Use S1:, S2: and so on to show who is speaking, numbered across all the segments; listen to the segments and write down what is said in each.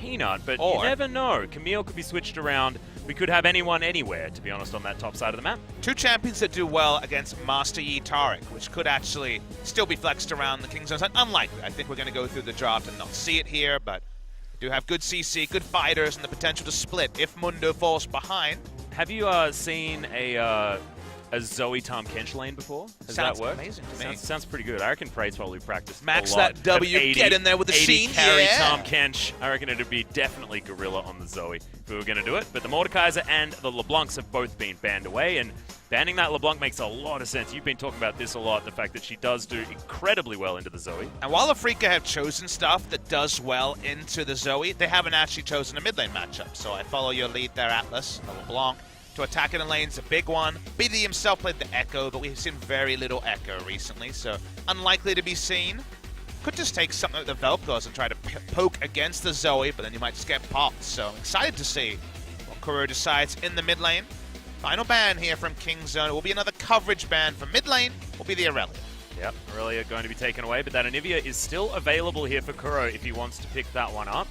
S1: Peanut, but you never know. Camille could be switched around. We could have anyone anywhere, to be honest, on that top side of the map.
S2: Two champions that do well against Master Yi Taric, which could actually still be flexed around the Kingzone side. Unlikely. I think we're going to go through the draft and not see it here, but we do have good CC, good fighters, and the potential to split if Mundo falls behind.
S1: Have you seen a Zoe Tom Kench lane before? Has that worked?
S2: Amazing to me.
S1: Sounds pretty good. I reckon Prade's probably practiced
S2: Max
S1: a lot
S2: that W,
S1: 80,
S2: get in there with the
S1: 80
S2: sheen.
S1: carry
S2: Yeah.
S1: Tom Kench. I reckon it'd be definitely Gorilla on the Zoe if we were going to do it. But the Mordekaiser and the LeBlancs have both been banned away, and banning that LeBlanc makes a lot of sense. You've been talking about this a lot, the fact that she does do incredibly well into the Zoe.
S2: And while Afreeca have chosen stuff that does well into the Zoe, they haven't actually chosen a mid lane matchup. So I follow your lead there, Atlas. The LeBlanc to attack in the lane's a big one. BD himself played the Echo, but we've seen very little Echo recently, so unlikely to be seen. Could just take something like the Vel'Koz and try to poke against the Zoe, but then you might just get popped. So I'm excited to see what Kuro decides in the mid lane. Final ban here from Kingzone. It will be another coverage ban for mid lane. Will be the Aurelia.
S1: Yep, Aurelia going to be taken away, but that Anivia is still available here for Kuro if he wants to pick that one up.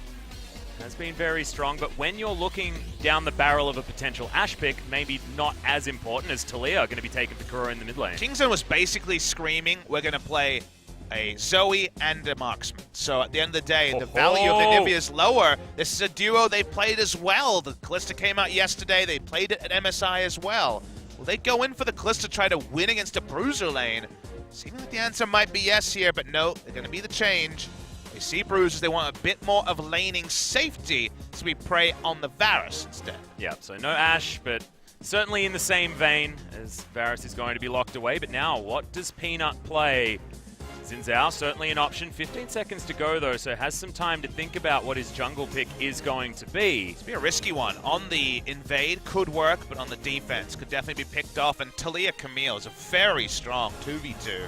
S1: Has been very strong, but when you're looking down the barrel of a potential Ashe pick, maybe not as important as Talia are going to be taken for Kuro in the mid lane.
S2: Kingzone was basically screaming, we're going to play a Zoe and a Marksman. So at the end of the day, the value of the Anivia is lower. This is a duo they played as well. The Kalista came out yesterday. They played it at MSI as well. Will they go in for the Kalista to try to win against a Bruiser lane? Seeming like the answer might be yes here, but no, they're going to be the change. They see Bruisers, they want a bit more of laning safety, so we prey on the Varus instead.
S1: Yeah, so no Ashe, but certainly in the same vein as Varus is going to be locked away. But now, what does Peanut play? Xin Zhao, certainly an option. 15 seconds to go, though, so has some time to think about what his jungle pick is going to be.
S2: It's be a risky one. On the invade could work, but on the defense could definitely be picked off. And Talia Camille is a very strong 2v2.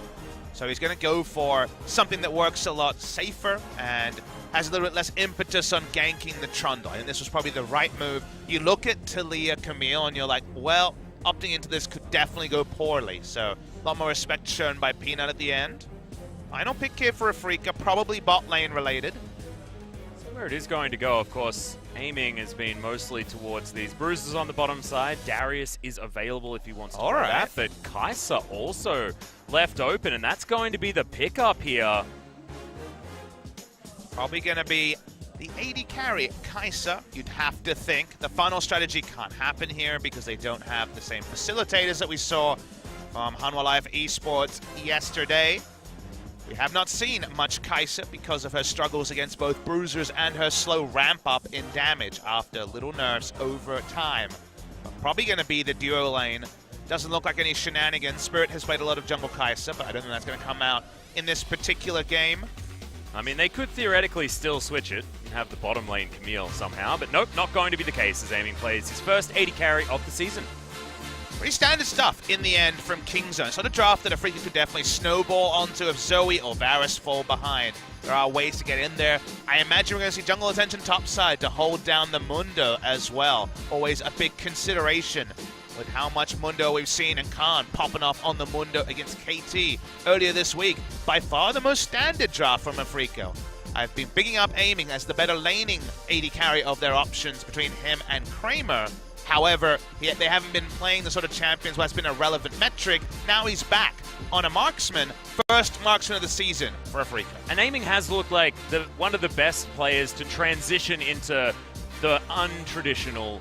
S2: So he's going to go for something that works a lot safer and has a little bit less impetus on ganking the Trundle. And this was probably the right move. You look at Talia Camille and you're like, well, opting into this could definitely go poorly. So a lot more respect shown by Peanut at the end. Final pick here for Afreeca, probably bot lane related.
S1: So where it is going to go, of course, aiming has been mostly towards these Bruisers on the bottom side. Darius is available if he wants to do that, but Kai'Sa also left open, and that's going to be the pickup here.
S2: Probably going to be the AD carry, Kai'Sa, you'd have to think. The final strategy can't happen here because they don't have the same facilitators that we saw from Hanwha Life Esports yesterday. We have not seen much Kai'Sa because of her struggles against both Bruisers and her slow ramp up in damage after little nerfs over time. But probably going to be the duo lane. Doesn't look like any shenanigans. Spirit has played a lot of jungle Kai'Sa, but I don't think that's going to come out in this particular game.
S1: I mean, they could theoretically still switch it and have the bottom lane Camille somehow, but nope, not going to be the case as Aiming plays his first 80 carry of the season.
S2: Pretty standard stuff in the end from Kingzone. It's not a draft that Afreeca could definitely snowball onto if Zoe or Varus fall behind. There are ways to get in there. I imagine we're going to see jungle attention topside to hold down the Mundo as well. Always a big consideration with how much Mundo we've seen, and Khan popping off on the Mundo against KT earlier this week. By far the most standard draft from Afreeca. I've been bigging up Aiming as the better laning AD carry of their options between him and Kramer. However, they haven't been playing the sort of champions where it's been a relevant metric. Now he's back on a marksman. First marksman of the season for Afreeca.
S1: And Aiming has looked like one of the best players to transition into the untraditional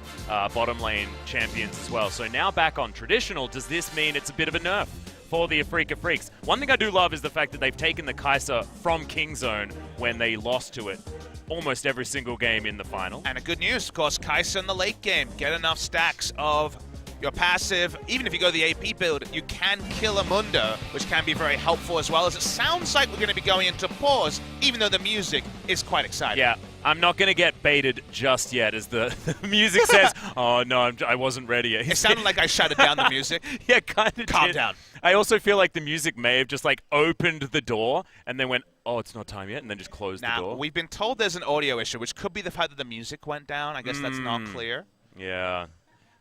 S1: bottom lane champions as well. So now back on traditional, does this mean it's a bit of a nerf for the Afreeca Freecs? One thing I do love is the fact that they've taken the Kai'Sa from Kingzone when they lost to it almost every single game in the final.
S2: And a good news, of course, Kai'Sa in the late game. Get enough stacks of your passive. Even if you go the AP build, you can kill a Mundo, which can be very helpful as well, as it sounds like we're going to be going into pause, even though the music is quite exciting.
S1: Yeah, I'm not going to get baited just yet, as the music says, oh no, I wasn't ready yet.
S2: It sounded like I shouted down the music.
S1: Yeah, kind of.
S2: Calm down.
S1: I also feel like the music may have just like opened the door and then went, oh, it's not time yet, and then just closed the door.
S2: We've been told there's an audio issue, which could be the fact that the music went down. I guess that's not clear.
S1: Yeah.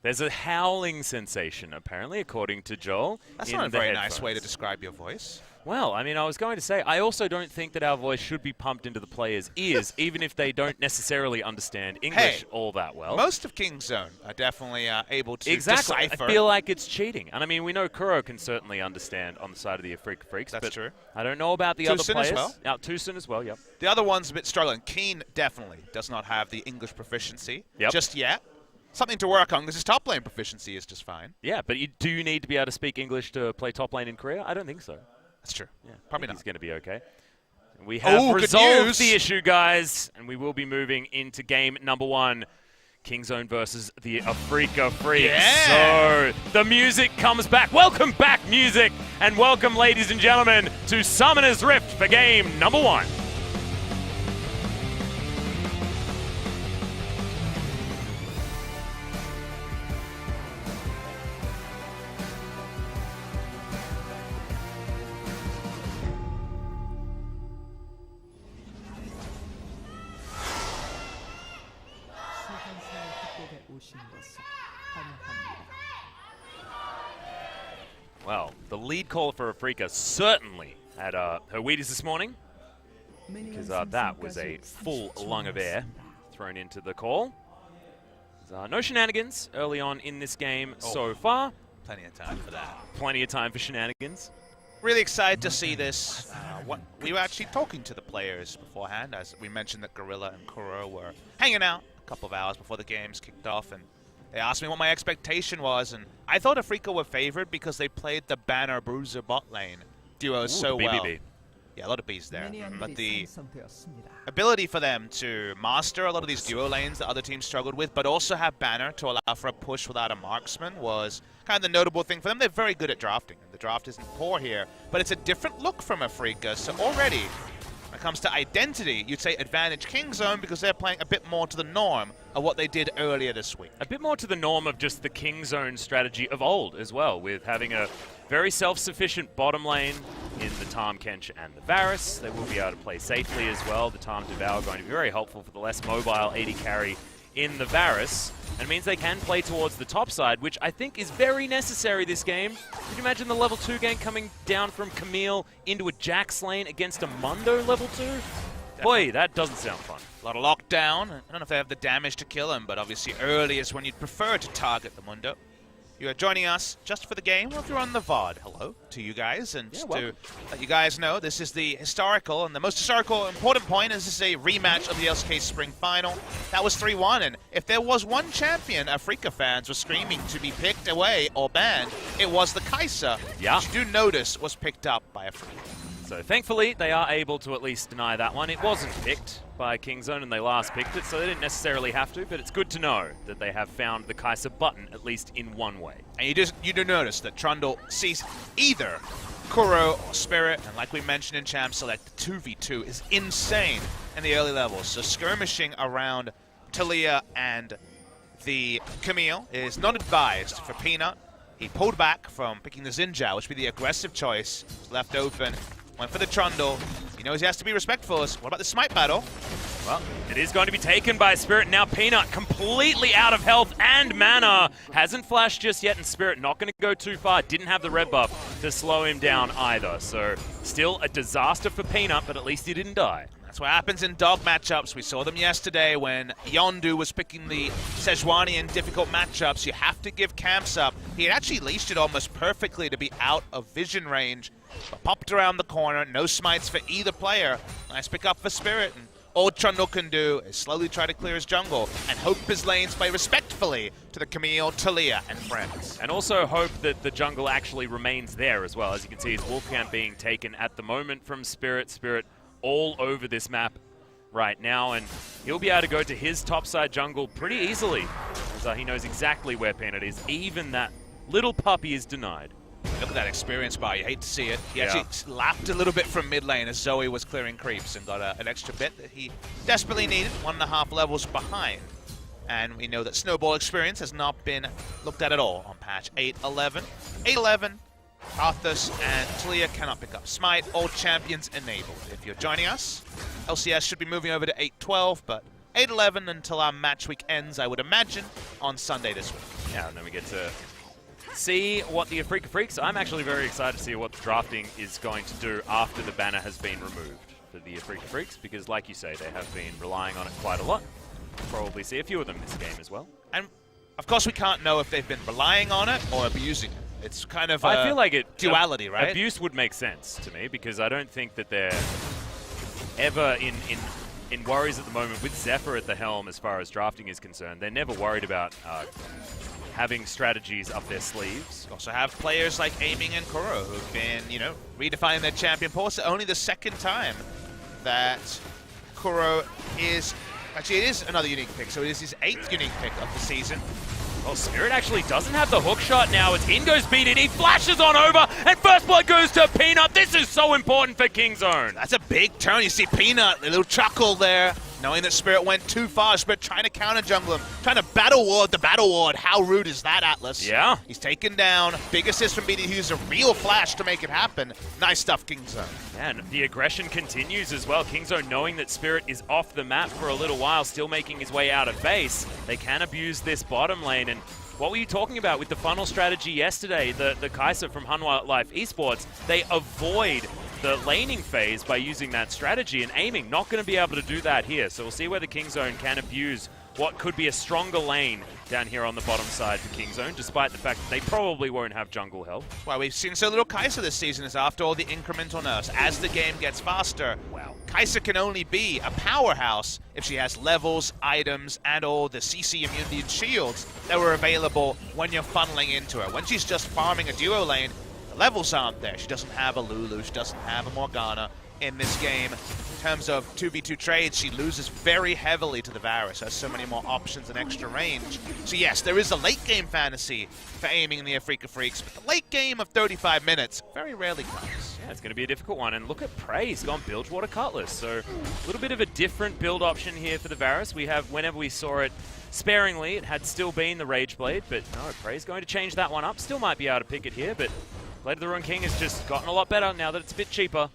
S1: There's a howling sensation, apparently, according to Joel.
S2: That's not a very nice way to describe your voice.
S1: Well, I mean, I was going to say, I also don't think that our voice should be pumped into the players' ears, even if they don't necessarily understand English all that well.
S2: Most of Kingzone are definitely able to
S1: Exactly.
S2: decipher.
S1: I feel like it's cheating. And I mean, we know Kuro can certainly understand on the side of the Afreeca Freecs.
S2: That's true.
S1: I don't know about the other
S2: Tucson
S1: players.
S2: as well.
S1: Tucson as well, yep.
S2: The other one's a bit struggling. Keen definitely does not have the English proficiency just yet. Something to work on because his top lane proficiency is just fine.
S1: Yeah, but do you need to be able to speak English to play top lane in Korea? I don't think so.
S2: That's true.
S1: Yeah,
S2: probably not.
S1: He's going to be okay. We have
S2: good
S1: resolved
S2: news.
S1: the issue, guys, and we will be moving into game number 1. Kingzone versus the Afreeca Freecs.
S2: Yeah.
S1: So the music comes back. Welcome back, music, and welcome, ladies and gentlemen, to Summoner's Rift for game number 1. Well, the lead caller for Afreeca certainly had her Wheaties this morning, because that was a full lung of air thrown into the call. No shenanigans early on in this game so far.
S2: Plenty of time for that.
S1: Plenty of time for shenanigans.
S2: Really excited to see this. We were actually talking to the players beforehand, as we mentioned that Gorilla and Kuro were hanging out a couple of hours before the games kicked off, and they asked me what my expectation was, and I thought Afreeca were favored because they played the Banner Bruiser bot lane duo so well. Yeah, a lot of Bs there. But the ability for them to master a lot of these duo lanes that other teams struggled with, but also have Banner to allow for a push without a marksman, was kind of the notable thing for them. They're very good at drafting. The draft isn't poor here, but it's a different look from Afreeca. So already, when it comes to identity, you'd say advantage Kingzone because they're playing a bit more to the norm of what they did earlier this week.
S1: A bit more to the norm of just the Kingzone strategy of old as well, with having a very self-sufficient bottom lane in the Tahm Kench and the Varus. They will be able to play safely as well. The Tahm Devour going to be very helpful for the less mobile AD carry in the Varus. And it means they can play towards the top side, which I think is very necessary this game. Could you imagine the level 2 gank coming down from Camille into a Jax lane against a Mundo level 2? Boy, that doesn't sound fun.
S2: A lot of lockdown. I don't know if they have the damage to kill him, but obviously early is when you'd prefer to target the Mundo. You are joining us just for the game, or if you're on the VOD, hello to you guys. And just to let you guys know, this is the historical, and the most historical important point is this is a rematch of the LCK Spring Final. That was 3-1, and if there was one champion Afreeca fans were screaming to be picked away or banned, it was the Kai'Sa, which you do notice was picked up by Afreeca.
S1: So thankfully, they are able to at least deny that one. It wasn't picked by Kingzone, and they last picked it, so they didn't necessarily have to, but it's good to know that they have found the Kai'Sa button, at least in one way.
S2: And you do notice that Trundle sees either Kuro or Spirit, and like we mentioned in Champ Select, 2v2 is insane in the early levels. So skirmishing around Taliyah and the Camille is not advised for Peanut. He pulled back from picking the Xin Zhao, which would be the aggressive choice, left open. Went for the Trundle. He knows he has to be respectful. What about the Smite battle?
S1: Well, it is going to be taken by Spirit. Now Peanut completely out of health and mana. Hasn't flashed just yet, and Spirit not going to go too far. Didn't have the red buff to slow him down either. So still a disaster for Peanut, but at least he didn't die.
S2: That's what happens in dog matchups. We saw them yesterday when Yondu was picking the Sejuani in difficult matchups. You have to give camps up. He had actually leashed it almost perfectly to be out of vision range, but popped around the corner. No smites for either player. Nice pick up for Spirit. And all Trundle can do is slowly try to clear his jungle and hope his lanes play respectfully to the Camille, Taliyah, and friends.
S1: And also hope that the jungle actually remains there as well. As you can see, his Wolfcamp being taken at the moment from Spirit. Spirit all over this map right now, and he'll be able to go to his topside jungle pretty easily, as he knows exactly where Peanut is. Even that little puppy is denied.
S2: Look at that experience bar. You hate to see it. He actually lapped a little bit from mid lane as Zoe was clearing creeps and got an extra bit that he desperately needed, 1.5 levels behind. And we know that Snowball experience has not been looked at all on patch 8.11. 8.11, Arthas and Taliyah cannot pick up Smite. All champions enabled. If you're joining us, LCS should be moving over to 8.12, but 8.11 until our match week ends, I would imagine, on Sunday this week.
S1: Yeah, and then we get to see what the Afreeca Freecs, I'm actually very excited to see what the drafting is going to do after the banner has been removed for the Afreeca Freecs, because like you say, they have been relying on it quite a lot. Probably see a few of them this game as well.
S2: And of course we can't know if they've been relying on it or abusing it. It's kind of
S1: I feel like
S2: duality, right?
S1: Abuse would make sense to me, because I don't think that they're ever in worries at the moment with Zephyr at the helm as far as drafting is concerned. They're never worried about having strategies up their sleeves.
S2: You also have players like Aiming and Kuro who've been, you know, redefining their champion pool. It's only the second time that Kuro is... Actually, it is another unique pick, so it is his 8th unique pick of the season.
S1: Well, Spirit actually doesn't have the hook shot now. It's in goes BDD, flashes on over, and first blood goes to Peanut. This is so important for Kingzone.
S2: That's a big turn. You see Peanut, a little chuckle there, knowing that Spirit went too far. Spirit trying to counter jungle him, trying to battle ward the battle ward. How rude is that, Atlas?
S1: Yeah.
S2: He's taken down. Big assist from BDD. He used a real flash to make it happen. Nice stuff, Kingzone.
S1: And the aggression continues as well. Kingzone knowing that Spirit is off the map for a little while, still making his way out of base. They can abuse this bottom lane. And what were you talking about with the funnel strategy yesterday? The Kaiser from Hanwha Life Esports, they avoid the laning phase by using that strategy, and Aiming not going to be able to do that here. So we'll see whether Kingzone can abuse what could be a stronger lane down here on the bottom side for Kingzone, despite the fact that they probably won't have jungle help.
S2: Why we've seen so little Kaiser this season is after all the incremental nerfs. As the game gets faster,
S1: wow,
S2: Kaiser can only be a powerhouse if she has levels, items, and all the CC immunity and shields that were available when you're funneling into her. When she's just farming a duo lane, the levels aren't there. She doesn't have a Lulu, she doesn't have a Morgana in this game. In terms of 2v2 trades, she loses very heavily to the Varus. Has so many more options and extra range. So yes, there is a late game fantasy for Aiming in the Afreeca Freecs, but the late game of 35 minutes very rarely comes.
S1: Yeah, it's going to be a difficult one. And look at Prey, he's gone Bilgewater Cutlass. So a little bit of a different build option here for the Varus. We have, whenever we saw it sparingly, it had still been the Rage Blade, but no, Prey's going to change that one up. Still might be able to pick it here, but Blade of the Ruined King has just gotten a lot better now that it's a bit cheaper.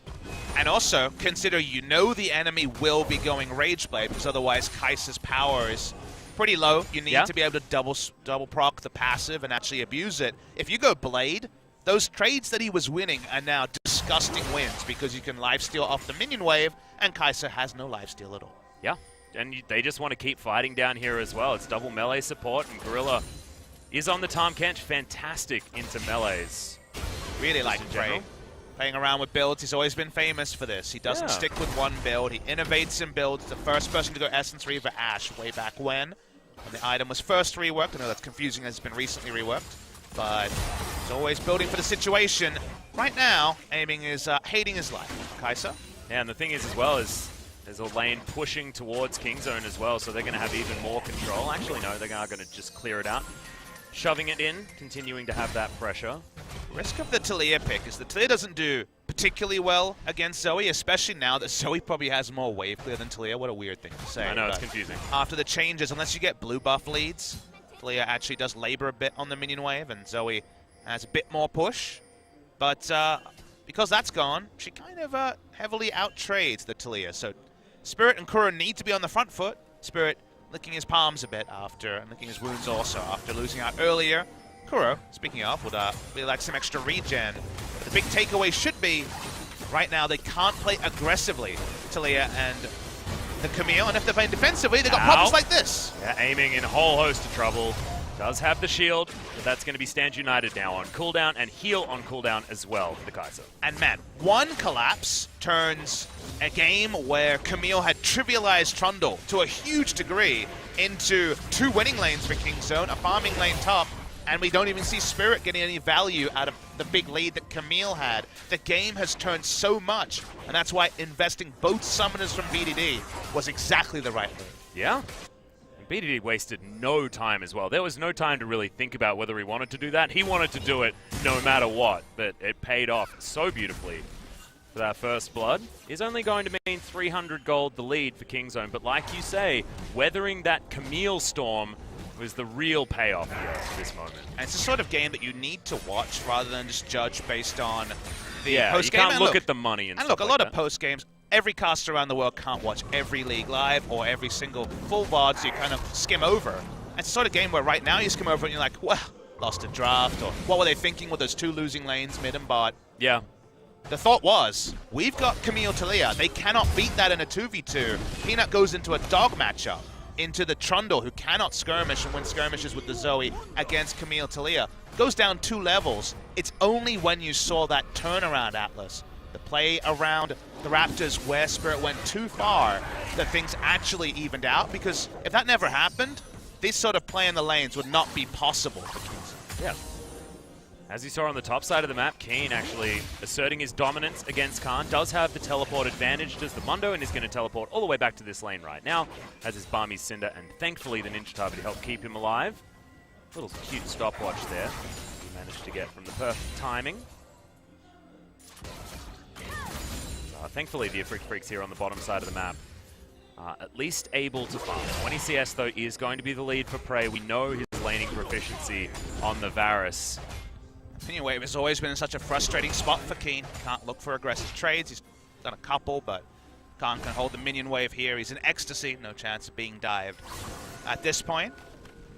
S2: And also, consider you know the enemy will be going Rage Blade, because otherwise Kaiser's power is pretty low. You need to be able to double proc the passive and actually abuse it. If you go Blade, those trades that he was winning are now disgusting wins, because you can lifesteal off the minion wave, and Kaiser has no lifesteal at all.
S1: Yeah, and they just want to keep fighting down here as well. It's double melee support, and Gorilla is on the Tahm Kench. Fantastic into melees.
S2: Really like Prey. Playing around with builds, he's always been famous for this. He doesn't stick with one build, he innovates in builds. The first person to go Essence Reaver Ashe way back when the item was first reworked. I know that's confusing as it's been recently reworked, but he's always building for the situation. Right now, Aiming is hating his life. Kaiser?
S1: Yeah, and the thing is as well is there's a lane pushing towards Kingzone as well, so they're going to have even more control. Actually, no, they are going to just clear it out. Shoving it in, continuing to have that pressure.
S2: Risk of the Taliyah pick is that Taliyah doesn't do particularly well against Zoe, especially now that Zoe probably has more wave clear than Taliyah. What a weird thing to say.
S1: I know, it's confusing.
S2: After the changes, unless you get blue buff leads, Taliyah actually does labor a bit on the minion wave, and Zoe has a bit more push. But because that's gone, she kind of heavily out-trades the Taliyah. So Spirit and Kuro need to be on the front foot. Spirit licking his palms a bit after, and licking his wounds also after losing out earlier. Kuro, speaking of, would really like some extra regen. But the big takeaway should be, right now they can't play aggressively, Taliyah and the Camille, and if they're playing defensively, they've got problems like this.
S1: Yeah, Aiming in a whole host of trouble. Does have the shield, but that's going to be Stand United now on cooldown, and heal on cooldown as well for the Kaiser.
S2: And man, one collapse turns a game where Camille had trivialized Trundle to a huge degree into 2 winning lanes for Kingzone, a farming lane top, and we don't even see Spirit getting any value out of the big lead that Camille had. The game has turned so much, and that's why investing both summoners from BDD was exactly the right move.
S1: Yeah. BDD wasted no time as well. There was no time to really think about whether he wanted to do that. He wanted to do it no matter what, but it paid off so beautifully for that first blood. Is only going to mean 300 gold the lead for Kingzone, but like you say, weathering that Camille storm was the real payoff here at this moment.
S2: And it's the sort of game that you need to watch rather than just judge based on the
S1: post-game.
S2: You
S1: can't look at the money and stuff
S2: look, a
S1: like
S2: lot
S1: that.
S2: of post-games, every caster around the world can't watch every league live or every single full VOD, so you kind of skim over. It's the sort of game where right now you skim over and you're like, well, lost a draft, or what were they thinking with those two losing lanes, mid and bot?
S1: Yeah.
S2: The thought was, we've got Camille Talia. They cannot beat that in a 2v2. Peanut goes into a dog matchup, into the Trundle, who cannot skirmish and win skirmishes with the Zoe against Camille Talia. Goes down 2 levels. It's only when you saw that turnaround, Atlas, the play around the Raptors where Spirit went too far, that things actually evened out, because if that never happened, this sort of play in the lanes would not be possible for Kingzone.
S1: Yeah. As you saw on the top side of the map, Keen actually asserting his dominance against Khan, does have the teleport advantage, does the Mundo, and is going to teleport all the way back to this lane right now, has his Barmy Cinder, and thankfully the Ninja Tabi to help keep him alive. Little cute stopwatch there. He managed to get from the perfect timing. Thankfully the Afreeca Freecs here on the bottom side of the map are at least able to farm. 20 CS though is going to be the lead for Prey. We know his laning proficiency on the Varus.
S2: Minion Wave has always been in such a frustrating spot for Keen. Can't look for aggressive trades. He's done a couple, but Khan can hold the Minion Wave here. He's in ecstasy, no chance of being dived. At this point,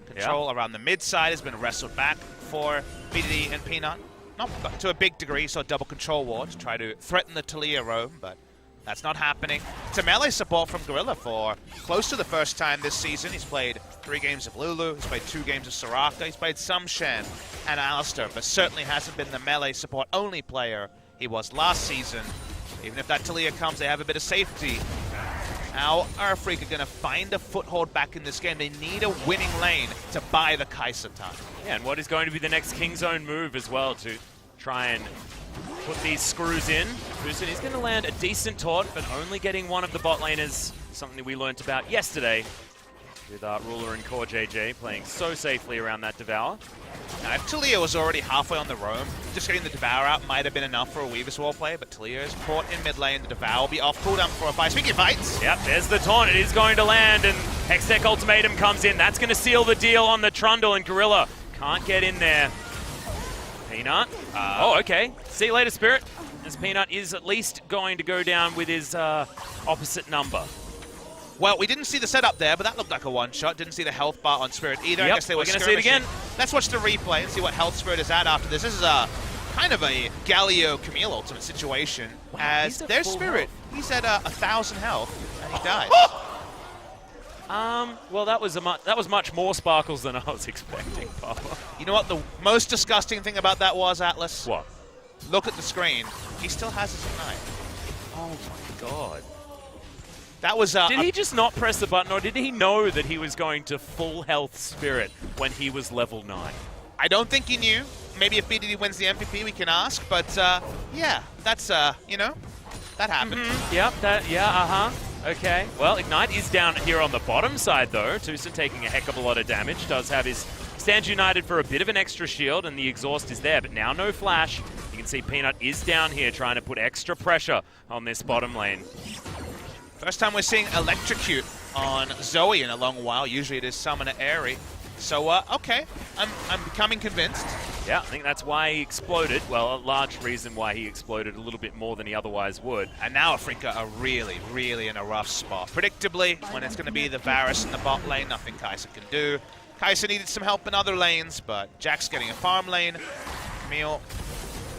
S2: control around the mid side has been wrestled back for BDD and Peanut. Not to a big degree, so double control ward to try to threaten the Talia roam, but that's not happening. It's a melee support from Gorilla for close to the first time this season. He's played 3 games of Lulu, he's played 2 games of Soraka, he's played some Shen and Alistar, but certainly hasn't been the melee support only player he was last season. Even if that Talia comes, they have a bit of safety. How are Afreeca going to find a foothold back in this game? They need a winning lane to buy the Kai'Sa time.
S1: Yeah, and what is going to be the next Kingzone move as well to try and put these screws in. Boosin is going to land a decent taunt, but only getting one of the bot laners, something that we learnt about yesterday with Ruler and Core JJ playing so safely around that Devour.
S2: Now, if Talia was already halfway on the roam, just getting the Devour out might have been enough for a Weaver's Wall play, but Talia is caught in mid lane. The Devour will be off cooldown for a fight. Speaking of fights!
S1: Yep, there's the taunt. It is going to land, and Hextech Ultimatum comes in. That's going to seal the deal on the Trundle, and Gorilla can't get in there. Peanut. Oh, okay. See you later, Spirit. As Peanut is at least going to go down with his opposite number.
S2: Well, we didn't see the setup there, but that looked like a one-shot. Didn't see the health bar on Spirit either.
S1: Yep,
S2: I guess they were
S1: we're going to see it again.
S2: Let's watch the replay and see what health Spirit is at after this. This is a kind of a Galio Camille ultimate situation.
S1: Wow,
S2: as their Spirit,
S1: health.
S2: he's at 1,000 health, and he dies.
S1: Well, that was much more sparkles than I was expecting, Papa.
S2: You know what the most disgusting thing about that was, Atlas?
S1: What?
S2: Look at the screen. He still has his Ignite.
S1: Oh my god.
S2: That was
S1: Did he just not press the button, or did he know that he was going to full health Spirit when he was level 9?
S2: I don't think he knew. Maybe if BDD wins the MVP, we can ask. But yeah, that's you know, that happened.
S1: Yep. Okay. Well, Ignite is down here on the bottom side though. Tucson taking a heck of a lot of damage. Does have his Stands United for a bit of an extra shield, and the exhaust is there, but now no flash. You can see Peanut is down here trying to put extra pressure on this bottom lane.
S2: First time we're seeing Electrocute on Zoe in a long while. Usually it is Summoner Airy. So, okay, I'm becoming convinced.
S1: Yeah, I think that's why he exploded. Well, a large reason why he exploded a little bit more than he otherwise would.
S2: And now Afreeca are really, really in a rough spot. Predictably, when it's going to be the Varus in the bot lane, nothing Kai'Sa can do. Kai'Sa needed some help in other lanes, but Jack's getting a farm lane. Camille,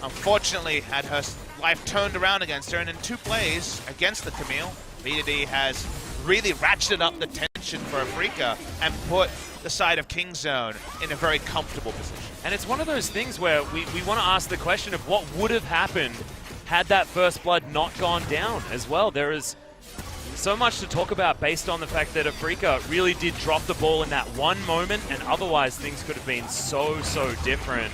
S2: unfortunately, had her life turned around against her, and in 2 plays against the Camille, BDD has really ratcheted up the tension for Afreeca and put the side of Kingzone in a very comfortable position.
S1: And it's one of those things where we want to ask the question of what would have happened had that first blood not gone down as well. There is so much to talk about based on the fact that Afreeca really did drop the ball in that one moment, and otherwise things could have been so different.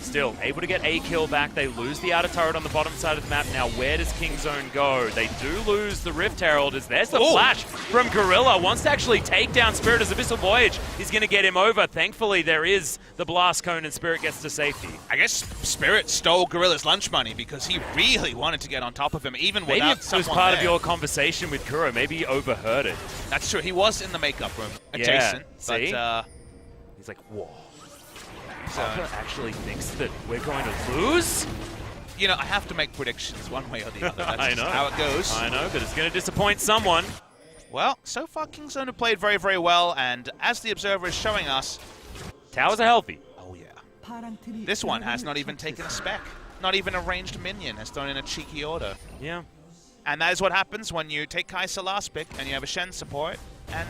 S1: Still, able to get a kill back. They lose the outer turret on the bottom side of the map. Now, where does Kingzone go? They do lose the Rift Herald. As there's the flash from Gorilla. Wants to actually take down Spirit as Abyssal Voyage is going to get him over. Thankfully, there is the Blast Cone, and Spirit gets to safety.
S2: I guess Spirit stole Gorilla's lunch money because he really wanted to get on top of him, even without someone there. Maybe it was part
S1: of your conversation with Kuro. Maybe he overheard it.
S2: That's true. He was in the makeup room adjacent.
S1: Yeah, see?
S2: But,
S1: he's like, whoa. Papa actually thinks that we're going to lose?
S2: You know, I have to make predictions one way or the other. That's just how it goes.
S1: I know, but it's going to disappoint someone.
S2: Well, so far Kingzone have played very, very well, and as the Observer is showing us,
S1: towers are healthy.
S2: A This one has not even taken a spec. Not even a ranged minion has thrown in a cheeky order.
S1: Yeah.
S2: And that is what happens when you take Kai'Sa last pick and you have a Shen support, and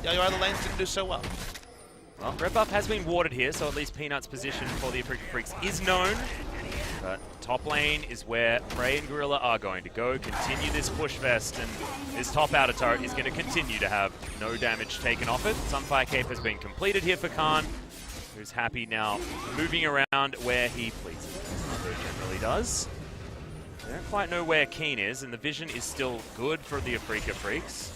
S2: your other lanes didn't do so well.
S1: Well, red buff has been warded here, so at least Peanut's position for the Afreeca Freecs is known. But top lane is where Frey and Gorilla are going to go, continue this push vest, and this top outer turret is going to continue to have no damage taken off it. Sunfire Cape has been completed here for Khan, who's happy now moving around where he pleases. He generally does. I don't quite know where Keen is, and the vision is still good for the Afreeca Freecs.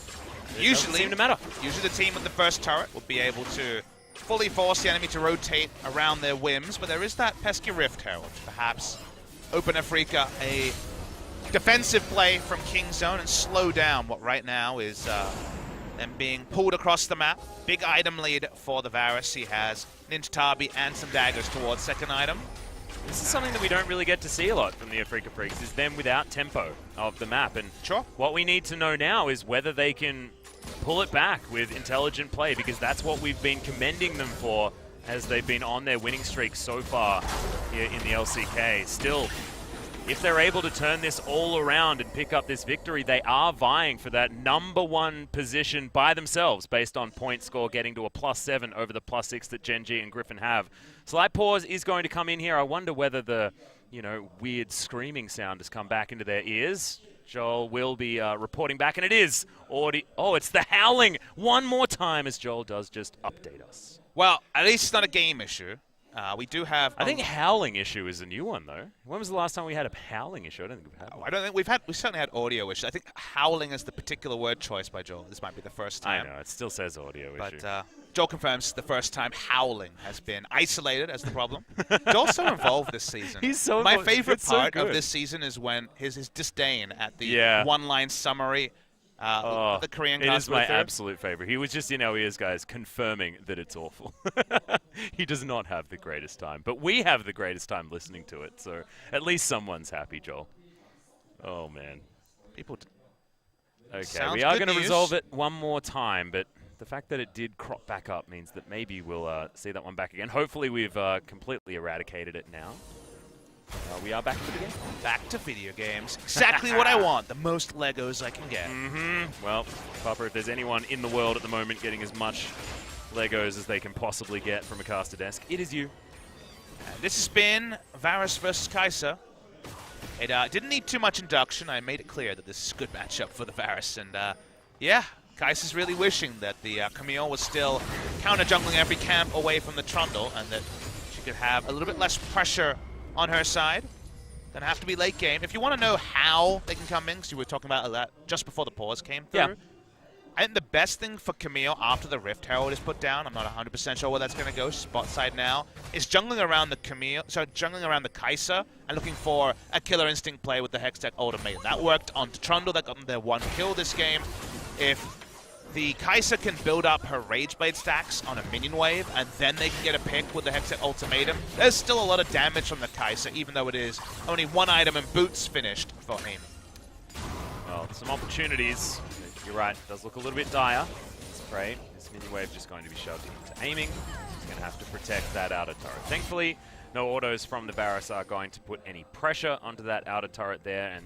S2: Usually,
S1: seem to matter.
S2: Usually the team with the first turret will be able to fully force the enemy to rotate around their whims, but there is that pesky Rift Herald. Perhaps open Afreeca a defensive play from Kingzone and slow down what right now is them being pulled across the map. Big item lead for the Varus. He has Ninja Tabi and some daggers towards second item.
S1: This is something that we don't really get to see a lot from the Afreeca Freecs, is them without tempo of the map. And
S2: sure,
S1: what we need to know now is whether they can pull it back with intelligent play, because that's what we've been commending them for as they've been on their winning streak so far here in the LCK. Still, if they're able to turn this all around and pick up this victory, they are vying for that #1 position by themselves based on point score, getting to a +7 over the +6 that Gen G and Griffin have. Slight pause is going to come in here. I wonder whether the, weird screaming sound has come back into their ears. Joel will be reporting back, and it is already. Oh, it's the howling one more time as Joel does just update us.
S2: Well, at least it's not a game issue. We do have.
S1: I think howling issue is a new one, though. When was the last time we had a howling issue? I don't think we've had one.
S2: I don't think we've had. We certainly had audio issues. I think howling is the particular word choice by Joel. This might be the first time.
S1: I know, it still says audio issue.
S2: But Joel confirms the first time howling has been isolated as the problem. Joel's so involved this season.
S1: He's so
S2: My
S1: involved.
S2: favorite
S1: It's so
S2: part of
S1: good.
S2: this season is when his disdain at the one-line summary. The Korean
S1: It is my
S2: with her.
S1: absolute favorite. He was just in our ears, guys, confirming that it's awful. He does not have the greatest time, but we have the greatest time listening to it, so at least someone's happy, Joel. Oh, man.
S2: People.
S1: Okay,
S2: Sounds
S1: we are
S2: good
S1: going to
S2: news.
S1: resolve it one more time, but the fact that it did crop back up means that maybe we'll see that one back again. Hopefully we've completely eradicated it now. We are back to the game.
S2: Back to video games. Exactly what I want. The most Legos I can get.
S1: Well, Papa, if there's anyone in the world at the moment getting as much Legos as they can possibly get from a caster desk, it is you.
S2: This has been Varus versus Kai'Sa. It didn't need too much induction. I made it clear that this is a good matchup for the Varus. And yeah, Kai'Sa's really wishing that the Camille was still counter-jungling every camp away from the Trundle, and that she could have a little bit less pressure on her side. Gonna have to be late game. If you want to know how they can come in, because you were talking about that just before the pause came through. Yeah. I think the best thing for Camille after the Rift Herald is put down, I'm not 100% sure where that's going to go, spot side now, is jungling around the jungling around the Kai'Sa and looking for a killer instinct play with the Hextech ultimate. That worked onto Trundle, that got them their one kill this game. If the Kai'Sa can build up her Rageblade stacks on a minion wave, and then they can get a pick with the Hextech ultimatum, there's still a lot of damage from the Kai'Sa, even though it is only one item and boots finished for aiming.
S1: Well, some opportunities. You're right, it does look a little bit dire. It's great. This minion wave just going to be shoved into aiming. He's going to have to protect that outer turret. Thankfully, no autos from the Varus are going to put any pressure onto that outer turret there, and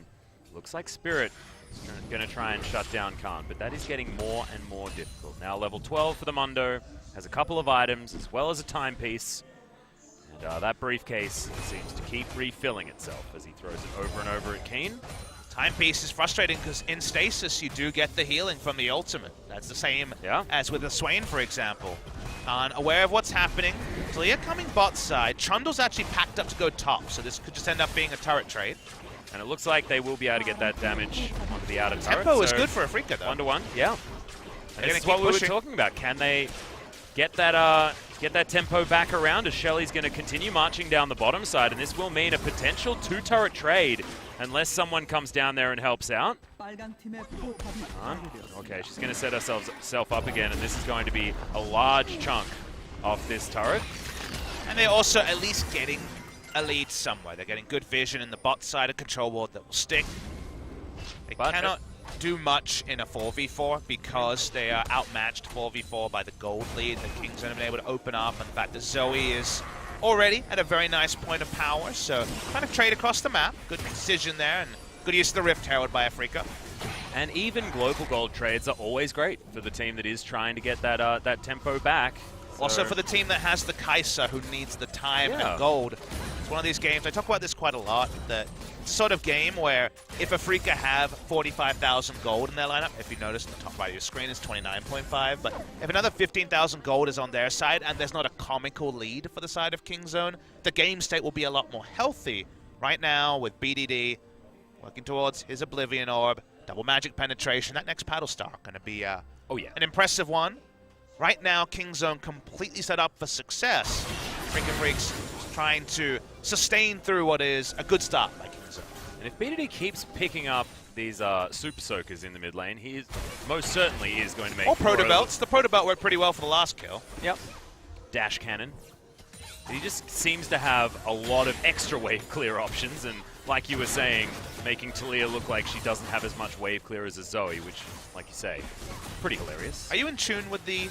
S1: looks like Spirit is going to try and shut down Khan, but that is getting more and more difficult. Now level 12 for the Mundo, has a couple of items as well as a timepiece, and that briefcase seems to keep refilling itself as he throws it over and over at Keen.
S2: Timepiece is frustrating because in stasis you do get the healing from the ultimate. That's the same as with the Swain, for example. Unaware of what's happening, Talia coming bot side. Trundle's actually packed up to go top, so this could just end up being a turret trade.
S1: And it looks like they will be able to get that damage onto the outer turret.
S2: Tempo is good for Afreeca, though.
S1: 1-to-1, yeah. This is what we were talking about. Can they get that tempo back around as Shelly's going to continue marching down the bottom side, and this will mean a potential 2-turret trade unless someone comes down there and helps out. Okay, she's going to set herself up again, and this is going to be a large chunk off this turret.
S2: And they're also at least getting a lead somewhere. They're getting good vision in the bot side, a control ward that will stick. They cannot do much in a 4v4 because they are outmatched 4v4 by the gold lead that Kingzone have been able to open up, and the fact that Zoe is already at a very nice point of power, so trying to trade across the map. Good decision there, and good use of the Rift Herald by Afreeca.
S1: And even global gold trades are always great for the team that is trying to get that that tempo back. So
S2: Also for the team that has the Kai'Sa, who needs the time and gold. It's one of these games, I talk about this quite a lot, the sort of game where if Afreeca have 45,000 gold in their lineup, if you notice in the top right of your screen is 29.5, but if another 15,000 gold is on their side and there's not a comical lead for the side of Kingzone, the game state will be a lot more healthy. Right now with BDD working towards his Oblivion Orb, double magic penetration, that next paddle star going to be an impressive one. Right now, Kingzone completely set up for success. Afreeca Freecs trying to sustain through what is a good start by Kingzone.
S1: And if BDD keeps picking up these Super Soakers in the mid lane, he most certainly is going to make...
S2: Or Protobelts. The Protobelt worked pretty well for the last kill.
S1: Yep. Dash Cannon. He just seems to have a lot of extra wave clear options, and like you were saying, making Talia look like she doesn't have as much wave clear as a Zoe, which, like you say, pretty hilarious.
S2: Are you in tune with the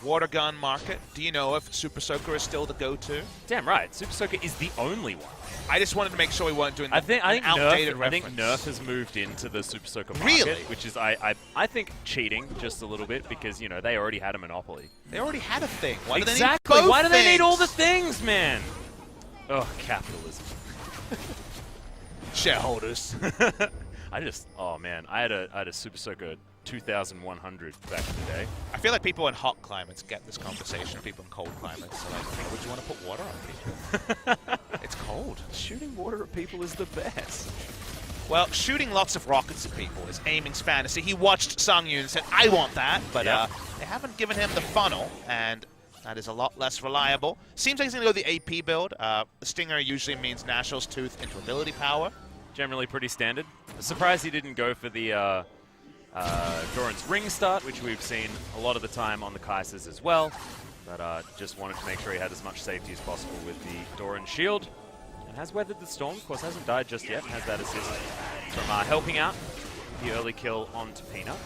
S2: water gun market? Do you know if Super Soaker is still the go-to?
S1: Damn right, Super Soaker is the only one.
S2: I just wanted to make sure we weren't doing
S1: I think
S2: outdated
S1: Nerf,
S2: reference.
S1: I think Nerf has moved into the Super Soaker market,
S2: Really?
S1: which is, I think, cheating just a little bit because, you know, they already had a monopoly.
S2: They already had a thing. Why do
S1: Exactly.
S2: they need both
S1: Why do they
S2: things?
S1: need all the things, man? Ugh, capitalism.
S2: Shareholders.
S1: Oh man, I had a Super Soaker 2100 back in the day.
S2: I feel like people in hot climates get this conversation. People in cold climates are like, would you want to put water on people? It's cold.
S1: Shooting water at people is the best.
S2: Well, shooting lots of rockets at people is Aiming's fantasy. He watched Sangyu and said, I want that, but they haven't given him the funnel, and that is a lot less reliable. Seems like he's going to go the AP build. The Stinger usually means Nashal's Tooth into ability power.
S1: Generally pretty standard. Surprised he didn't go for the Doran's Ring start, which we've seen a lot of the time on the Kaisers as well. But just wanted to make sure he had as much safety as possible with the Doran shield. And has weathered the storm, of course, hasn't died just yet. Has that assist from helping out the early kill onto Peanut.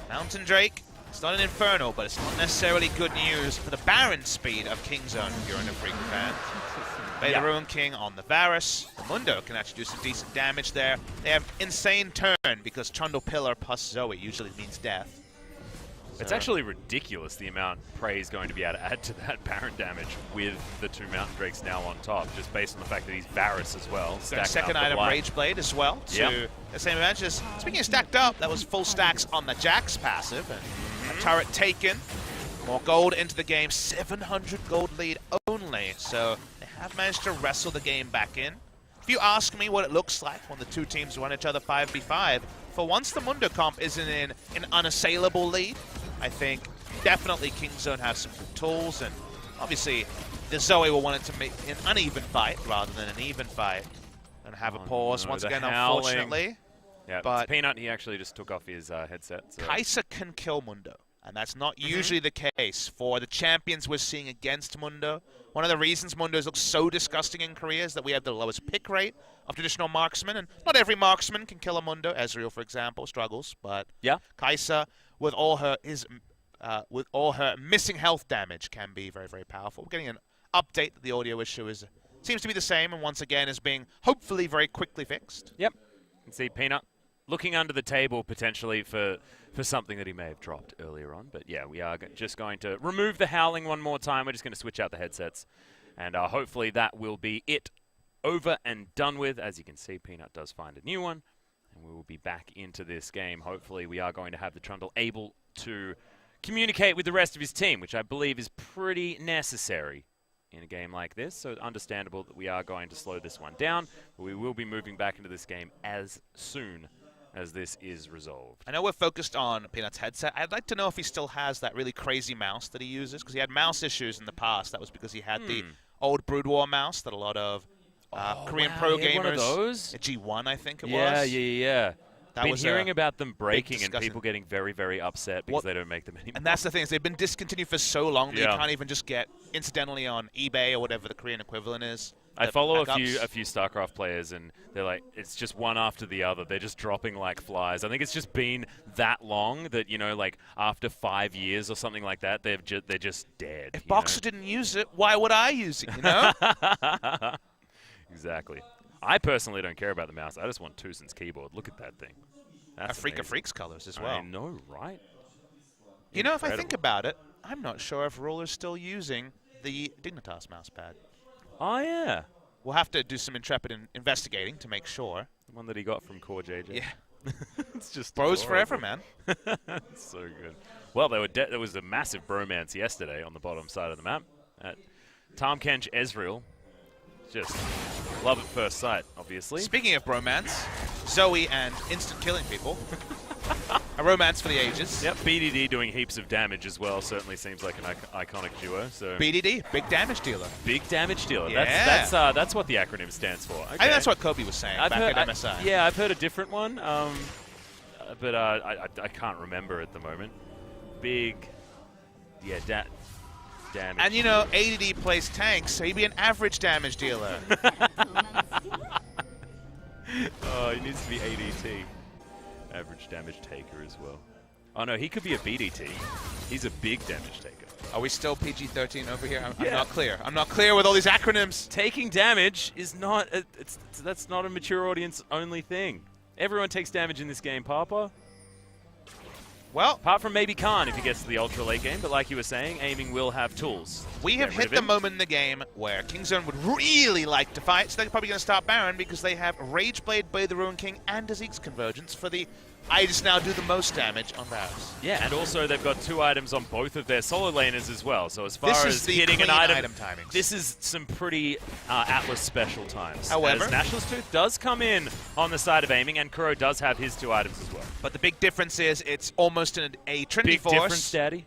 S2: Mountain Drake, it's not an Inferno, but it's not necessarily good news for the Baron speed of Kingzone if you're an Afreeca fan. Bay the Ruin King on the Varus. The Mundo can actually do some decent damage there. They have insane turn because Trundle Pillar plus Zoe usually means death. So
S1: it's actually ridiculous the amount Prey is going to be able to add to that Baron damage with the two Mountain Drakes now on top, just based on the fact that he's Varus as well.
S2: Second item, Rage Blade as well to the same advantages. Speaking of stacked up, that was full stacks on the Jax passive. And a turret taken. More gold into the game. 700 gold lead only. So they have managed to wrestle the game back in. If you ask me what it looks like when the two teams run each other 5v5, for once the Mundo comp isn't in an unassailable lead, I think definitely Kingzone have some good tools, and obviously the Zoe will want it to make an uneven fight rather than an even fight. And have a pause once again, unfortunately.
S1: Yeah,
S2: but
S1: Peanut, he actually just took off his headset. So.
S2: Kai'Sa can kill Mundo, and that's not usually the case for the champions we're seeing against Mundo. One of the reasons Mundos look so disgusting in Korea is that we have the lowest pick rate of traditional marksmen, and not every marksman can kill a Mundo. Ezreal, for example, struggles, but Kai'Sa, with all her missing health damage, can be very, very powerful. We're getting an update that the audio issue seems to be the same, and once again is being hopefully very quickly fixed.
S1: Yep, you can see Peanut looking under the table potentially for something that he may have dropped earlier on. But yeah, we are just going to remove the howling one more time. We're just going to switch out the headsets. And hopefully that will be it over and done with. As you can see, Peanut does find a new one. And we will be back into this game. Hopefully we are going to have the Trundle able to communicate with the rest of his team, which I believe is pretty necessary in a game like this. So understandable that we are going to slow this one down. But we will be moving back into this game as soon as this is resolved.
S2: I know we're focused on Peanut's headset. I'd like to know if he still has that really crazy mouse that he uses, because he had mouse issues in the past. That was because he had the old Brood War mouse that a lot of Korean pro gamers...
S1: one of those?
S2: A G1, I think it was.
S1: Yeah.
S2: That
S1: been
S2: was
S1: hearing about them breaking and
S2: discussion.
S1: people getting very, very upset because they don't make them anymore.
S2: And that's the thing, is they've been discontinued for so long that you can't even just get incidentally on eBay or whatever the Korean equivalent is.
S1: I follow
S2: backups.
S1: a few StarCraft players, and they're like, it's just one after the other. They're just dropping like flies. I think it's just been that long that, you know, like after 5 years or something like that, they're just dead.
S2: If Boxer didn't use it, why would I use it, you know?
S1: Exactly. I personally don't care about the mouse. I just want Tucson's keyboard. Look at that thing. That's
S2: Afreeca Freecs colors as well.
S1: I know, right?
S2: You know, if I think about it, I'm not sure if Roller's still using the Dignitas mousepad.
S1: Oh, yeah.
S2: We'll have to do some intrepid investigating to make sure.
S1: The one that he got from Core JJ.
S2: Yeah.
S1: It's just
S2: Bros
S1: adorable.
S2: forever, man.
S1: It's so good. Well, there was a massive bromance yesterday on the bottom side of the map at Tamkench Ezreal. Just love at first sight, obviously.
S2: Speaking of bromance, Zoe and instant killing people. A romance for the ages.
S1: Yep, BDD doing heaps of damage as well. Certainly seems like an iconic duo. So
S2: BDD, big damage dealer.
S1: Big damage dealer.
S2: Yeah.
S1: That's what the acronym stands for. Okay.
S2: I think that's what Kobe was saying back at MSI.
S1: Yeah, I've heard a different one, but I can't remember at the moment. Big, yeah, damage.
S2: And you know, ADD plays tanks, so he'd be an average damage dealer.
S1: Oh, he needs to be ADT. Average damage taker as well. Oh no, he could be a BDT. He's a big damage taker.
S2: Are we still PG-13 over here? I'm
S1: Yeah.
S2: not clear. I'm not clear with all these acronyms.
S1: Taking damage is not that's not a mature audience only thing. Everyone takes damage in this game, Papa.
S2: Well,
S1: Apart from maybe Khan if he gets to the ultra late game, but like you were saying, aiming will have tools.
S2: we have hit the moment in the game where Kingzone would really like to fight, so they're probably going to start Baron because they have Rageblade, Blade the Ruin King, and Azek's Convergence for the I just now do the most damage on Varus.
S1: Yeah, and also they've got 2 items on both of their solo laners as well. So as far
S2: This
S1: as
S2: is the
S1: hitting an
S2: clean
S1: item
S2: timings.
S1: this is some pretty Atlas special times.
S2: However,
S1: as National's Tooth does come in on the side of aiming, and Kuro does have his 2 items as well.
S2: But the big difference is it's almost a Trinity
S1: Big
S2: Force.
S1: difference, Daddy.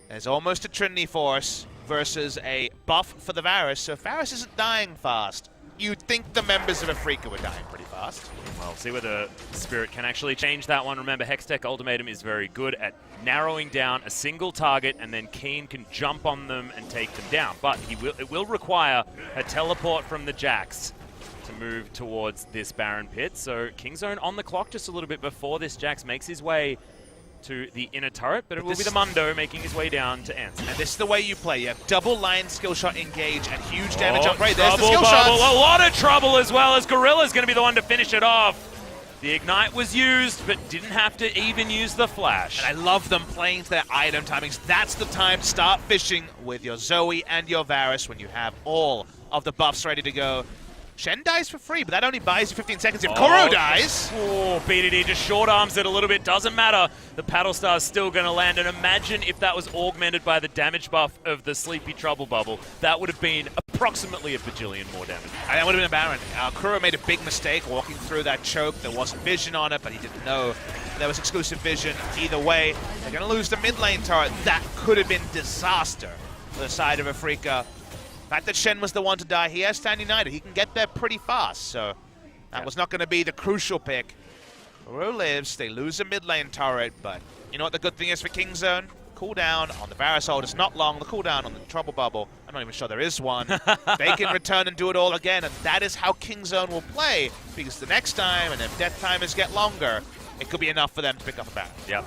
S2: There's almost a Trinity Force versus a buff for the Varus, so if Varus isn't dying fast, you'd think the members of Afreeca were dying pretty fast.
S1: Well, see whether Spirit can actually change that one. Remember, Hextech Ultimatum is very good at narrowing down a single target, and then Keen can jump on them and take them down. But it will require a teleport from the Jax to move towards this Baron pit. So Kingzone on the clock just a little bit before this Jax makes his way to the inner turret, but it will be the Mundo making his way down to Answer.
S2: And this is the way you play. You have double line skill shot engage and huge damage
S1: Oh,
S2: up right. There's the
S1: trouble
S2: skill
S1: bubble.
S2: shots.
S1: A lot of trouble as well, as Gorilla's going to be the one to finish it off. The Ignite was used, but didn't have to even use the Flash.
S2: And I love them playing to their item timings. That's the time to start fishing with your Zoe and your Varus when you have all of the buffs ready to go. Shen dies for free, but that only buys you 15 seconds if Kuro dies.
S1: Oh, BDD just short arms it a little bit. Doesn't matter. The Paddle Star's still going to land. And imagine if that was augmented by the damage buff of the Sleepy Trouble Bubble. That would have been approximately a bajillion more damage.
S2: And that would have been a Baron. Kuro made a big mistake walking through that choke. There wasn't vision on it, but he didn't know there was exclusive vision. Either way, they're going to lose the mid lane turret. That could have been disaster for the side of Afreeca. The fact that Shen was the one to die, he has Stand United. He can get there pretty fast, so that was not going to be the crucial pick. Kuro lives, they lose a mid lane turret, but you know what the good thing is for Kingzone? Cooldown on the Varus ult is not long. The cooldown on the Trouble Bubble, I'm not even sure there is one. They can return and do it all again, and that is how Kingzone will play, because the next time, and if death timers get longer, it could be enough for them to pick up a Baron.
S1: Yep.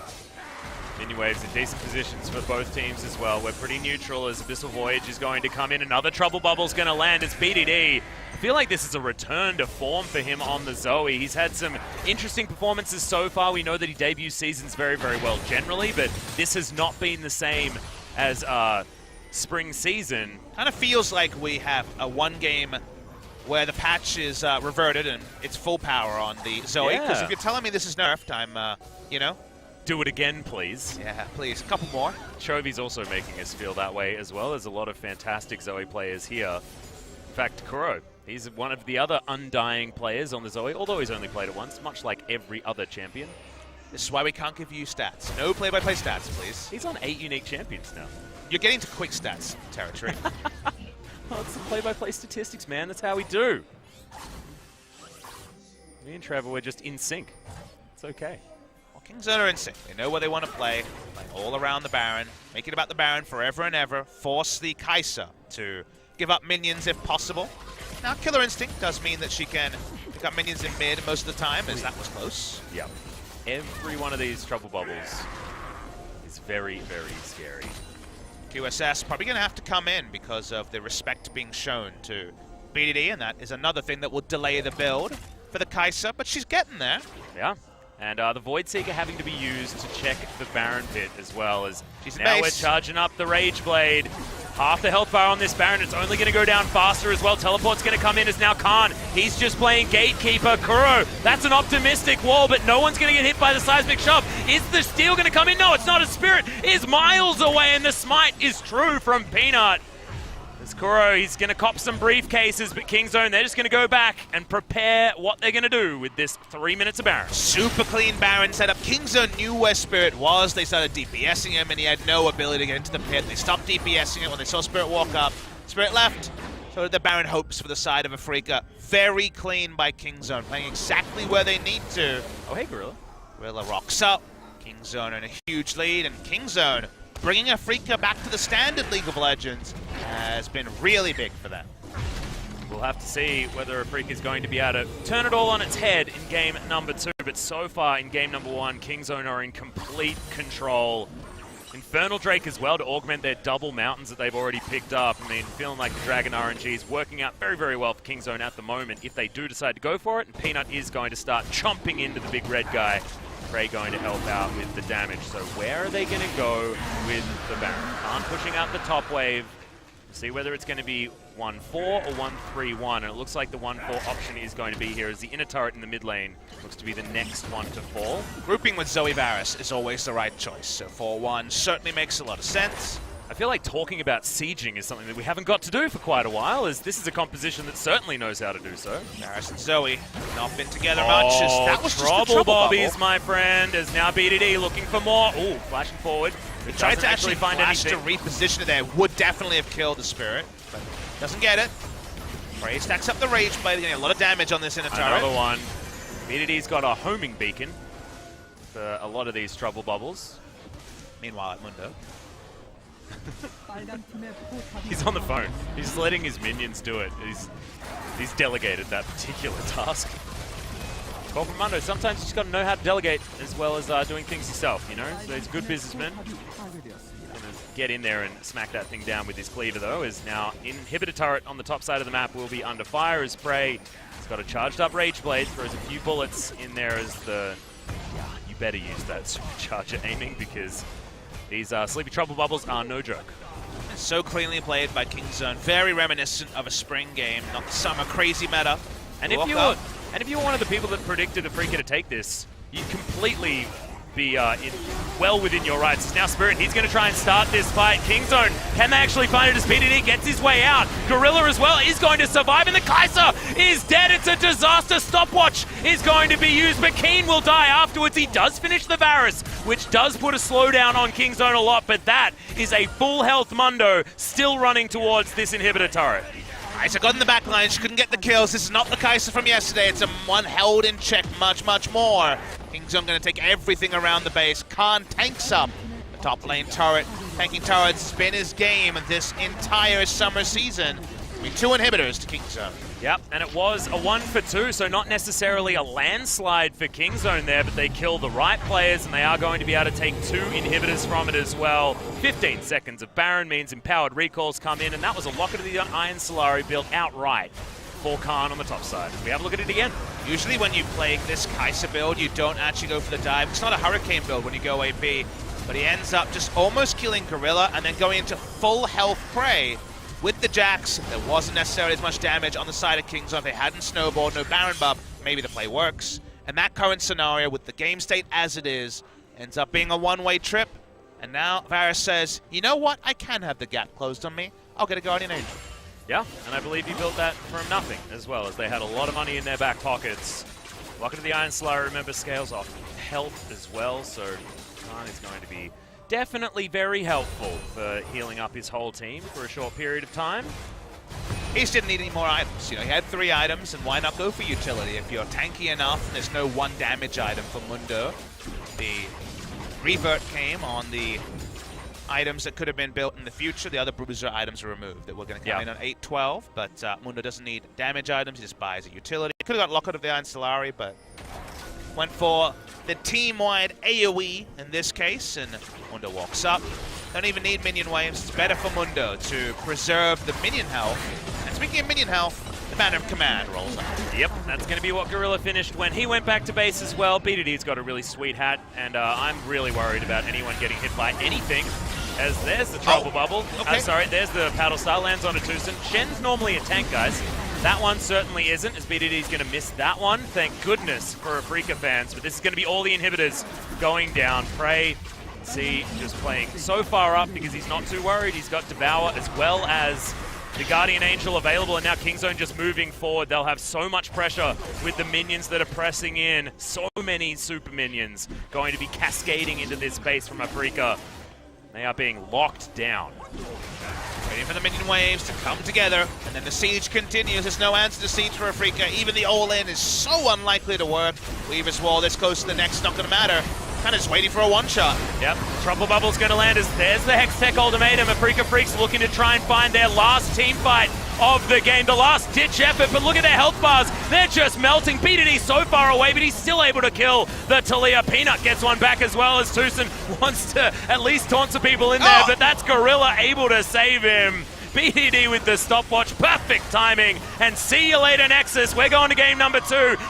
S1: Minion waves in decent positions for both teams as well. We're pretty neutral as Abyssal Voyage is going to come in. Another Trouble Bubble's going to land as BDD. I feel like this is a return to form for him on the Zoe. He's had some interesting performances so far. We know that he debuts seasons very, very well generally, but this has not been the same as spring season.
S2: Kind of feels like we have a one game where the patch is reverted and it's full power on the Zoe. Because
S1: Yeah.
S2: if you're telling me this is nerfed, I'm, you know.
S1: Do it again, please.
S2: Yeah, please. A couple more.
S1: Chovy's also making us feel that way as well. There's a lot of fantastic Zoe players here. In fact, Kuro, he's one of the other undying players on the Zoe, although he's only played it once, much like every other champion.
S2: This is why we can't give you stats. No play-by-play stats, please.
S1: He's on 8 unique champions now.
S2: You're getting to quick stats territory.
S1: Well, it's the play-by-play statistics, man. That's how we do. Me and Trevor, we're just in sync. It's okay.
S2: Kingzone are in sync. They know where they want to play all around the Baron, make it about the Baron forever and ever, force the Kai'Sa to give up minions if possible. Now, Killer Instinct does mean that she can pick up minions in mid most of the time, as that was close.
S1: Yep. Every one of these trouble bubbles is very, very scary.
S2: QSS probably going to have to come in because of the respect being shown to BDD, and that is another thing that will delay the build for the Kai'Sa, but she's getting there.
S1: Yeah. And the Void Seeker having to be used to check the Baron pit as well, as
S2: She's in
S1: now
S2: base.
S1: we're charging up the Rage Blade. Half the health bar on this Baron. It's only going to go down faster as well. Teleport's going to come in as now Khan. He's just playing Gatekeeper. Kuro, that's an optimistic wall, but no one's going to get hit by the seismic shove. Is the steal going to come in? No, it's not. A Spirit is miles away, and the smite is true from Peanut. As Kuro, he's going to cop some briefcases, but Kingzone, they're just going to go back and prepare what they're going to do with this 3 minutes of Baron.
S2: Super clean Baron setup. Kingzone knew where Spirit was. They started DPSing him, and he had no ability to get into the pit. They stopped DPSing it when they saw Spirit walk up. Spirit left. So did the Baron hopes for the side of Afreeca. Very clean by Kingzone, playing exactly where they need to.
S1: Oh, hey, Gorilla.
S2: Gorilla rocks up. Kingzone in a huge lead, and Kingzone bringing Afreeca back to the standard League of Legends has been really big for them.
S1: We'll have to see whether Afreeca is going to be able to turn it all on its head in game number 2, but so far in game number 1, Kingzone are in complete control. Infernal Drake as well to augment their double mountains that they've already picked up. I mean, feeling like the Dragon RNG is working out very, very well for Kingzone at the moment if they do decide to go for it, and Peanut is going to start chomping into the big red guy. Prey going to help out with the damage. So where are they going to go with the Baron? Khan pushing out the top wave. See whether it's going to be 1-4 or 1-3-1. And it looks like the 1-4 option is going to be here, as the inner turret in the mid lane looks to be the next one to fall.
S2: Grouping with Zoe Varus is always the right choice. So 4-1 certainly makes a lot of sense.
S1: I feel like talking about sieging is something that we haven't got to do for quite a while, as this is a composition that certainly knows how to do so.
S2: Varus and Zoe not been together much. As that was just a trouble
S1: bobbies,
S2: bubble.
S1: My friend, as now BDD looking for more. Ooh, flashing forward.
S2: He tried to actually
S1: find
S2: flash
S1: anything.
S2: to reposition it there. Would definitely have killed the Spirit, but doesn't get it. Prey stacks up the Rage Blade, getting a lot of damage on this inner turret.
S1: Another one. BDD's got a homing beacon for a lot of these trouble bubbles.
S2: Meanwhile at Mundo.
S1: He's on the phone. He's letting his minions do it. He's delegated that particular task. Call from Mundo. Sometimes you just got to know how to delegate as well as doing things yourself, you know? So he's a good businessman. Gonna get in there and smack that thing down with his cleaver, though, as now inhibitor turret on the top side of the map will be under fire as Prey. He's got a charged up Rage Blade, throws a few bullets in there as the... Yeah, you better use that supercharger aiming, because these Sleepy Trouble Bubbles are no joke.
S2: And so cleanly played by Kingzone. Very reminiscent of a spring game, not the summer crazy meta.
S1: And if you were one of the people that predicted Afreeca to take this, you'd completely be well within your rights. Now Spirit, he's going to try and start this fight. Kingzone, can they actually find it as BDD gets his way out? Gorilla as well is going to survive, and the Kai'Sa is dead. It's a disaster. Stopwatch is going to be used, but Keen will die afterwards. He does finish the Varus, which does put a slowdown on Kingzone a lot, but that is a full health Mundo still running towards this inhibitor turret.
S2: Kai'Sa got in the back line. She couldn't get the kills. This is not the Kai'Sa from yesterday. It's a one held in check much, much more. Kingzone going to take everything around the base. Khan tanks up the top lane turret. Tanking turrets has been his game this entire summer season. I mean, 2 inhibitors to Kingzone.
S1: Yep, and it was a 1-for-2, so not necessarily a landslide for Kingzone there, but they kill the right players, and they are going to be able to take 2 inhibitors from it as well. 15 seconds of Baron means empowered recalls come in, and that was a Locket of the Iron Solari built outright for Khan on the top side. We have a look at it again.
S2: Usually when you play this Kai'Sa build, you don't actually go for the dive. It's not a Hurricane build when you go AP, but he ends up just almost killing Gorilla and then going into full health Prey. With the Jax, there wasn't necessarily as much damage on the side of Kingzone. If they hadn't snowballed, no Baron buff, maybe the play works. And that current scenario, with the game state as it is, ends up being a one-way trip. And now Varus says, you know what? I can have the gap closed on me. I'll get a Guardian Angel.
S1: Yeah, and I believe he built that from nothing as well, as they had a lot of money in their back pockets. Locket of the Iron Slayer, remember, scales off health as well, so Khan is going to be definitely very helpful for healing up his whole team for a short period of time.
S2: He just didn't need any more items. You know, he had 3 items, and why not go for utility? If you're tanky enough and there's no 1 damage item for Mundo, the revert came on the items that could have been built in the future. The other bruiser items are removed that we're going to come in on 8-12, but Mundo doesn't need damage items. He just buys a utility. Could have got Lockout of the Iron Stellari, but went for the team-wide AoE in this case, and Mundo walks up. Don't even need minion waves. It's better for Mundo to preserve the minion health. And speaking of minion health, the Banner of Command rolls out.
S1: Yep, that's going to be what Gorilla finished when he went back to base as well. BDD's got a really sweet hat, and I'm really worried about anyone getting hit by anything, as there's the Trouble Bubble.
S2: Okay.
S1: Sorry, there's the Paddle Star, lands on a Tucson. Shen's normally a tank, guys. That one certainly isn't, as BDD's going to miss that one. Thank goodness for Afreeca fans, but this is going to be all the inhibitors going down. Prey, see, just playing so far up because he's not too worried. He's got Devour as well as the Guardian Angel available, and now Kingzone just moving forward. They'll have so much pressure with the minions that are pressing in. So many super minions going to be cascading into this base from Afreeca. They are being locked down.
S2: Waiting for the minion waves to come together, and then the siege continues. There's no answer to siege for Afreeca. Even the all-in is so unlikely to work. Weaver's Wall this close to the next, not going to matter. Kind of just waiting for a one-shot.
S1: Yep, Trouble Bubble's going to land as there's the Hex Tech Ultimatum. Afreeca Freecs looking to try and find their last team fight of the game, the last ditch effort, but look at their health bars. They're just melting. BDD so far away, but he's still able to kill the Talia. Peanut gets one back as well, as Tucson wants to at least taunt some people in there, but that's Gorilla able to save him. BDD with the stopwatch, perfect timing, and see you later, Nexus. We're going to game number 2.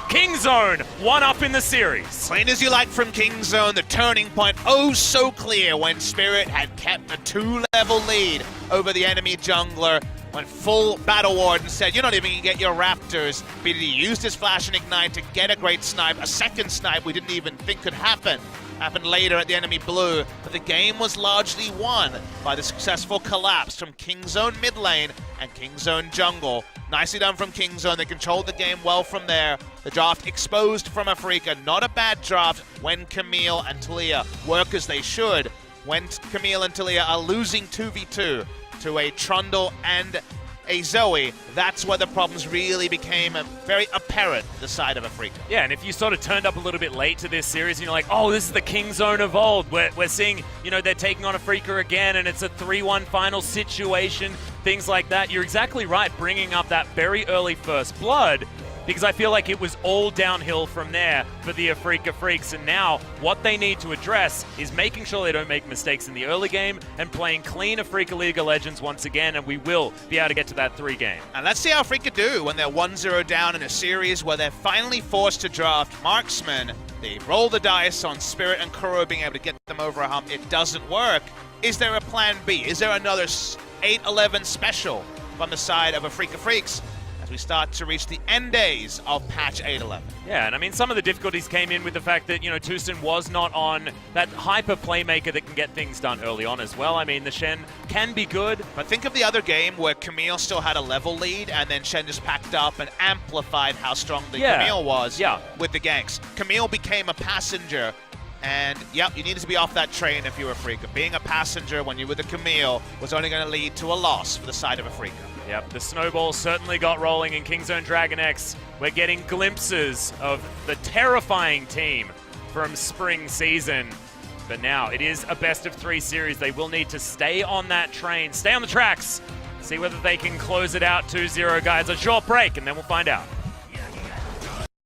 S1: Kingzone, one up in the series.
S2: Plain as you like from Kingzone, the turning point oh so clear when Spirit had kept a 2-level lead over the enemy jungler. Went full Battle Ward and said, you're not even going to get your Raptors. BDD used his Flash and Ignite to get a great snipe, a second snipe we didn't even think could happen. Happened later at the enemy blue, but the game was largely won by the successful collapse from Kingzone mid lane and Kingzone jungle. Nicely done from Kingzone. They controlled the game well from there. The draft exposed from Afreeca. Not a bad draft when Camille and Talia work as they should. When Camille and Talia are losing 2v2 to a Trundle and a Zoe, that's where the problems really became very apparent the side of Afreeca.
S1: Yeah, and if you sort of turned up a little bit late to this series, and you're like, oh, this is the Kingzone of old. We're seeing, you know, they're taking on Afreeca again, and it's a 3-1 final situation, things like that. You're exactly right, bringing up that very early first blood, because I feel like it was all downhill from there for the Afreeca Freecs, and now what they need to address is making sure they don't make mistakes in the early game and playing clean Afreeca League of Legends once again, and we will be able to get to that 3 game.
S2: And let's see how Afreeca do when they're 1-0 down in a series where they're finally forced to draft Marksman. They roll the dice on Spirit and Kuro being able to get them over a hump. It doesn't work. Is there a plan B? Is there another 8-11 special from the side of Afreeca Freecs as we start to reach the end days of patch 8.11?
S1: Yeah, and I mean, some of the difficulties came in with the fact that, you know, Tucson was not on that hyper playmaker that can get things done early on as well. I mean, the Shen can be good.
S2: But think of the other game where Camille still had a level lead and then Shen just packed up and amplified how strong the Camille was with the ganks. Camille became a passenger, and yep, you needed to be off that train if you were Afreeca. Being a passenger when you were the Camille was only going to lead to a loss for the side of Afreeca.
S1: Yep, the snowball certainly got rolling in Kingzone DragonX. We're getting glimpses of the terrifying team from spring season. But now it is a best-of-3 series. They will need to stay on that train, stay on the tracks, see whether they can close it out 2-0, guys. A short break, and then we'll find out.